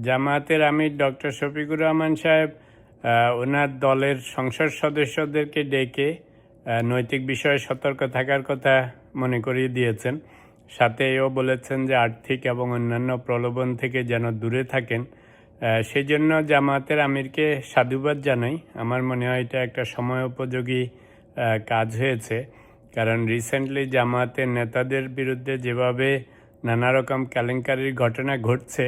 জামায়াতের আমির ডক্টর শফিকুর রহমান সাহেব ওনার দলের সংসদ সদস্যদেরকে ডেকে নৈতিক বিষয়ে সতর্ক থাকার কথা মনে করিয়ে দিয়েছেন। সাথে এও বলেছেন যে আর্থিক এবং অন্যান্য প্রলোভন থেকে যেন দূরে থাকেন। সেই জন্য জামায়াতের আমিরকে সাধুবাদ জানাই। আমার মনে হয় এটা একটা সময় উপযোগী কাজ হয়েছে, কারণ রিসেন্টলি জামায়াতের নেতাদের বিরুদ্ধে যেভাবে নানা রকম কেলেঙ্কারির ঘটনা ঘটছে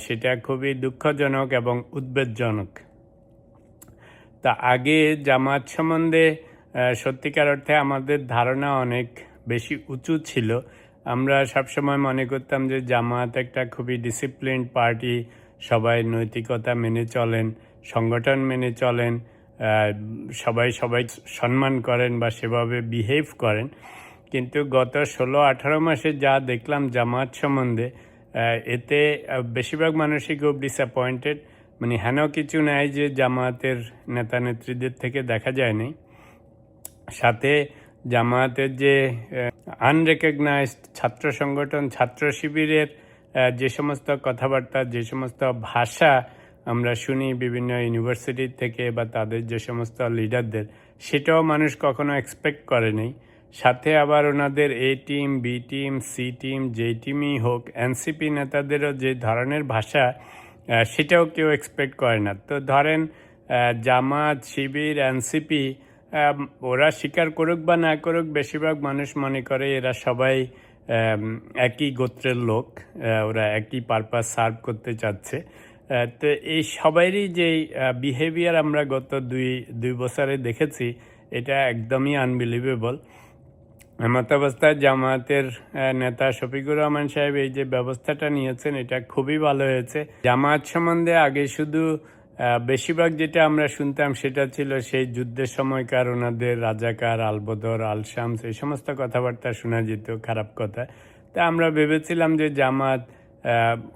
সেটা খুবই দুঃখজনক এবং উদ্বেগজনক। তা আগে জামায়াত সম্বন্ধে সত্যিকার অর্থে আমাদের ধারণা অনেক বেশি উঁচু ছিল। আমরা সবসময় মনে করতাম যে জামায়াত একটা খুবই ডিসিপ্লিনড পার্টি, সবাই নৈতিকতা মেনে চলেন, সংগঠন মেনে চলেন, সবাই সম্মান করেন বা সেভাবে বিহেভ করেন। কিন্তু গত 16-18 মাসে যা দেখলাম জামায়াত সম্বন্ধে, এতে বেশিরভাগ মানুষই খুব ডিসঅ্যাপয়েন্টেড। মানে হেন কিছু নাই যে জামায়াতের নেতা নেত্রীদের থেকে দেখা যায়নি। সাথে জামায়াতের যে আনরেকগনাইজড ছাত্র সংগঠন, ছাত্র শিবিরের যে সমস্ত কথাবার্তা, যে সমস্ত ভাষা আমরা শুনি বিভিন্ন ইউনিভার্সিটি থেকে বা তাদের যে সমস্ত লিডারদের, সেটাও মানুষ কখনো এক্সপেক্ট করেনি। সাথে আবার ওনাদের A team, B team, C team, যে টিমই হোক, এনসিপি নেতাদেরও যে ধরনের ভাষা, সেটাও কেউ এক্সপেক্ট করে না। তো ধরেন জামাত, শিবির, এনসিপি, ওরা স্বীকার করুক বা না করুক, বেশিরভাগ মানুষ মনে করে এরা সবাই একই গোত্রের লোক, ওরা একই পারপাস সার্ভ করতে চাচ্ছে। তো এই সবারই যে বিহেভিয়ার আমরা গত দুই বছরে দেখেছি, এটা একদমই আনবিলিভেবল। এমতাবস্থায় জামায়াতের নেতা শফিকুর রহমান সাহেব এই যে ব্যবস্থাটা নিয়েছেন, এটা খুবই ভালো হয়েছে। জামায়াত সম্বন্ধে আগে শুধু বেশিরভাগ যেটা আমরা শুনতাম সেটা ছিল সেই যুদ্ধের সময়কার ওনাদের রাজাকার, আলবদর, আলশামস, এই সমস্ত কথাবার্তা শোনা যেত, খারাপ কথা। তা আমরা ভেবেছিলাম যে জামায়াত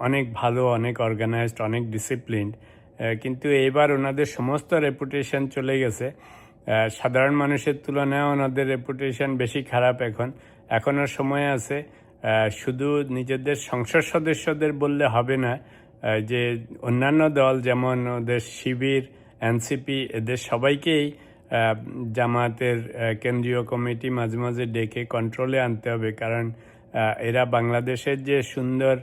অনেক ভালো, অনেক অর্গানাইজড, অনেক ডিসিপ্লিনড, কিন্তু এবার ওনাদের সমস্ত রেপুটেশন চলে গেছে। সাধারণ মানুষের তুলনায় ওনাদের রেপুটেশন বেশি খারাপ। এখনও সময় আছে। শুধু নিজেদের সংসদ সদস্যদের বললে হবে না, যে অন্যান্য দল যেমন ওদের শিবির, এনসিপি, এদের সবাইকেই জামায়াতের কেন্দ্রীয় কমিটি মাঝে মাঝে ডেকে কন্ট্রোলে আনতে হবে। কারণ এরা বাংলাদেশের যে সুন্দর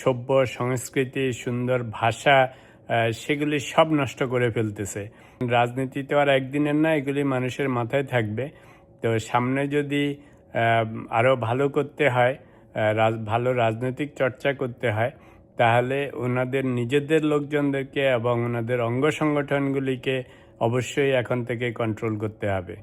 সভ্য সংস্কৃতি, সুন্দর ভাষা, সেগুলি সব নষ্ট করে ফেলতেছে। রাজনীতি তো আর একদিনের না, এগুলি মানুষের মাথায় থাকবে। তো সামনে যদি আরও ভালো করতে হয়, ভালো রাজনৈতিক চর্চা করতে হয়, তাহলে ওনাদের নিজেদের লোকজনদেরকে এবং ওনাদের অঙ্গ সংগঠনগুলিকে অবশ্যই এখন থেকে কন্ট্রোল করতে হবে।